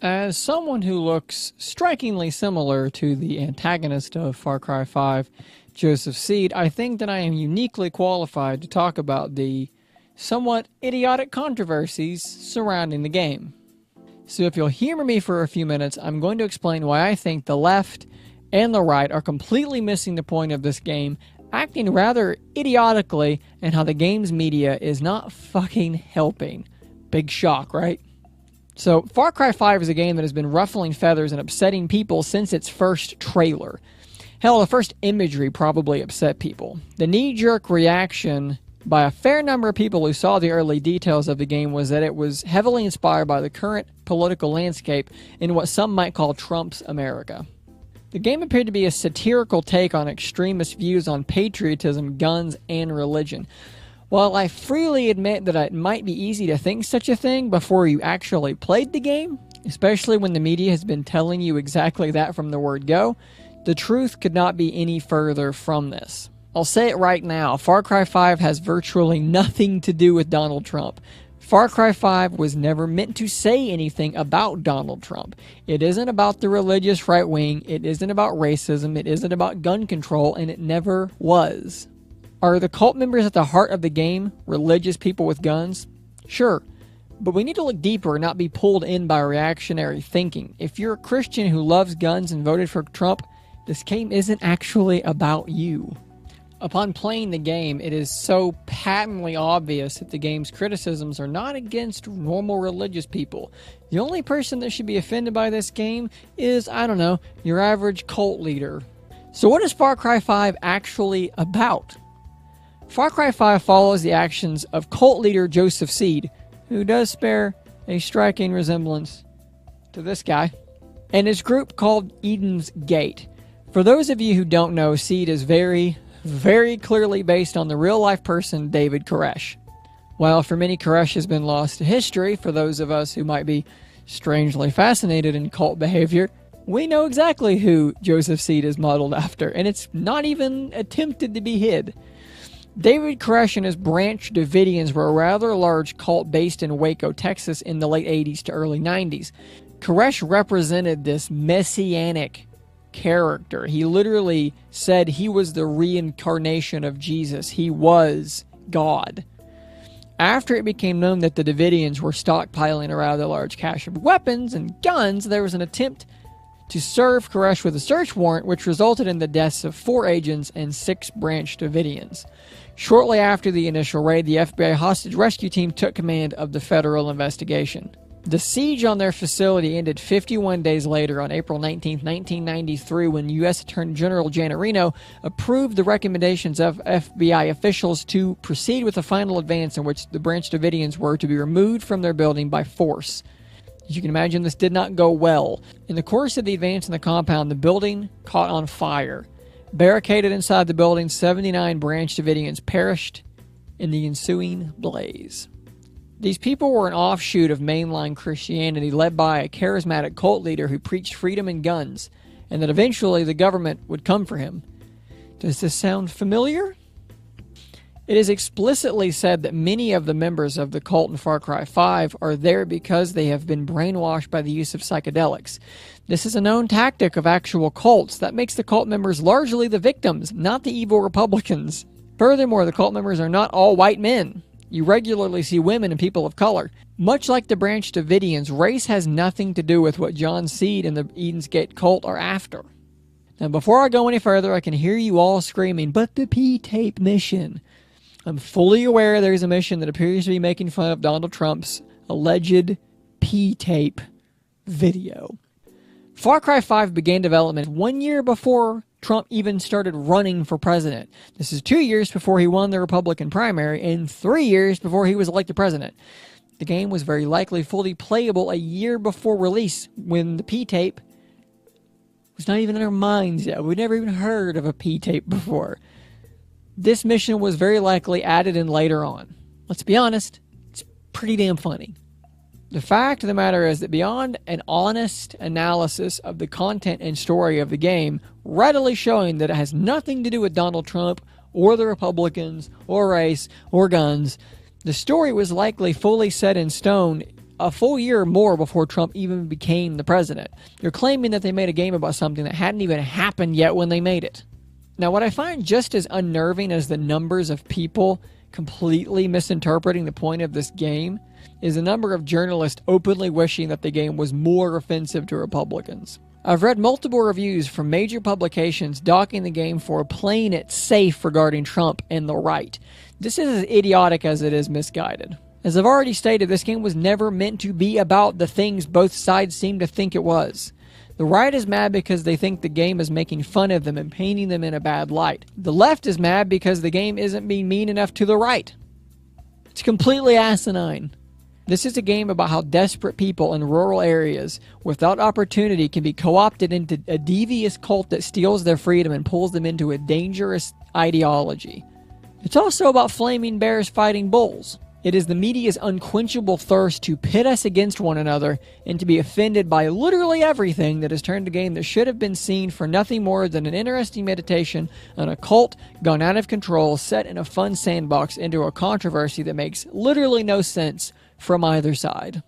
As someone who looks strikingly similar to the antagonist of Far Cry 5, Joseph Seed, I think that I am uniquely qualified to talk about the somewhat idiotic controversies surrounding the game. So if you'll humor me for a few minutes, I'm going to explain why I think the left and the right are completely missing the point of this game, acting rather idiotically, and how the game's media is not fucking helping. Big shock, right? So, Far Cry 5 is a game that has been ruffling feathers and upsetting people since its first trailer. Hell, the first imagery probably upset people. The knee-jerk reaction by a fair number of people who saw the early details of the game was that it was heavily inspired by the current political landscape in what some might call Trump's America. The game appeared to be a satirical take on extremist views on patriotism, guns, and religion. While I freely admit that it might be easy to think such a thing before you actually played the game, especially when the media has been telling you exactly that from the word go, the truth could not be any further from this. I'll say it right now, Far Cry 5 has virtually nothing to do with Donald Trump. Far Cry 5 was never meant to say anything about Donald Trump. It isn't about the religious right wing, it isn't about racism, it isn't about gun control, and it never was. Are the cult members at the heart of the game religious people with guns? Sure, but we need to look deeper and not be pulled in by reactionary thinking. If you're a Christian who loves guns and voted for Trump, this game isn't actually about you. Upon playing the game, it is so patently obvious that the game's criticisms are not against normal religious people. The only person that should be offended by this game is, I don't know, your average cult leader. So what is Far Cry 5 actually about? Far Cry 5 follows the actions of cult leader Joseph Seed, who does bear a striking resemblance to this guy, and his group called Eden's Gate. For those of you who don't know, Seed is very clearly based on the real-life person David Koresh. While for many Koresh has been lost to history, for those of us who might be strangely fascinated in cult behavior, we know exactly who Joseph Seed is modeled after, and it's not even attempted to be hid. David Koresh and his branch Davidians were a rather large cult based in Waco, Texas in the late 80s to early 90s. Koresh represented this messianic character. He literally said he was the reincarnation of Jesus. He was God. After it became known that the Davidians were stockpiling a rather large cache of weapons and guns, there was an attempt to serve Koresh with a search warrant, which resulted in the deaths of 4 agents and 6 branch Davidians. Shortly after the initial raid, the FBI hostage rescue team took command of the federal investigation. The siege on their facility ended 51 days later on April 19, 1993, when U.S. Attorney General Janet Reno approved the recommendations of FBI officials to proceed with a final advance in which the Branch Davidians were to be removed from their building by force. As you can imagine, this did not go well. In the course of the advance in the compound, the building caught on fire. Barricaded inside the building, 79 Branch Davidians perished in the ensuing blaze. These people were an offshoot of mainline Christianity led by a charismatic cult leader who preached freedom and guns, and that eventually the government would come for him. Does this sound familiar? It is explicitly said that many of the members of the cult in Far Cry 5 are there because they have been brainwashed by the use of psychedelics. This is a known tactic of actual cults that makes the cult members largely the victims, not the evil Republicans. Furthermore, the cult members are not all white men. You regularly see women and people of color. Much like the Branch Davidians, race has nothing to do with what John Seed and the Eden's Gate cult are after. Now, before I go any further, I can hear you all screaming, "But the P-tape mission." I'm fully aware there's a mission that appears to be making fun of Donald Trump's alleged P-tape video. Far Cry 5 began development 1 year before Trump even started running for president. This is 2 years before he won the Republican primary and 3 years before he was elected president. The game was very likely fully playable a year before release, when the P-tape was not even in our minds yet. We'd never even heard of a P-tape before. This mission was very likely added in later on. Let's be honest, it's pretty damn funny. The fact of the matter is that beyond an honest analysis of the content and story of the game, readily showing that it has nothing to do with Donald Trump or the Republicans or race or guns, the story was likely fully set in stone a full year or more before Trump even became the president. You're claiming that they made a game about something that hadn't even happened yet when they made it. Now, what I find just as unnerving as the numbers of people completely misinterpreting the point of this game is the number of journalists openly wishing that the game was more offensive to Republicans. I've read multiple reviews from major publications docking the game for playing it safe regarding Trump and the right. This is as idiotic as it is misguided. As I've already stated, this game was never meant to be about the things both sides seem to think it was. The right is mad because they think the game is making fun of them and painting them in a bad light. The left is mad because the game isn't being mean enough to the right. It's completely asinine. This is a game about how desperate people in rural areas without opportunity can be co-opted into a devious cult that steals their freedom and pulls them into a dangerous ideology. It's also about flaming bears fighting bulls. It is the media's unquenchable thirst to pit us against one another and to be offended by literally everything that has turned a game that should have been seen for nothing more than an interesting meditation on a cult gone out of control, set in a fun sandbox, into a controversy that makes literally no sense from either side.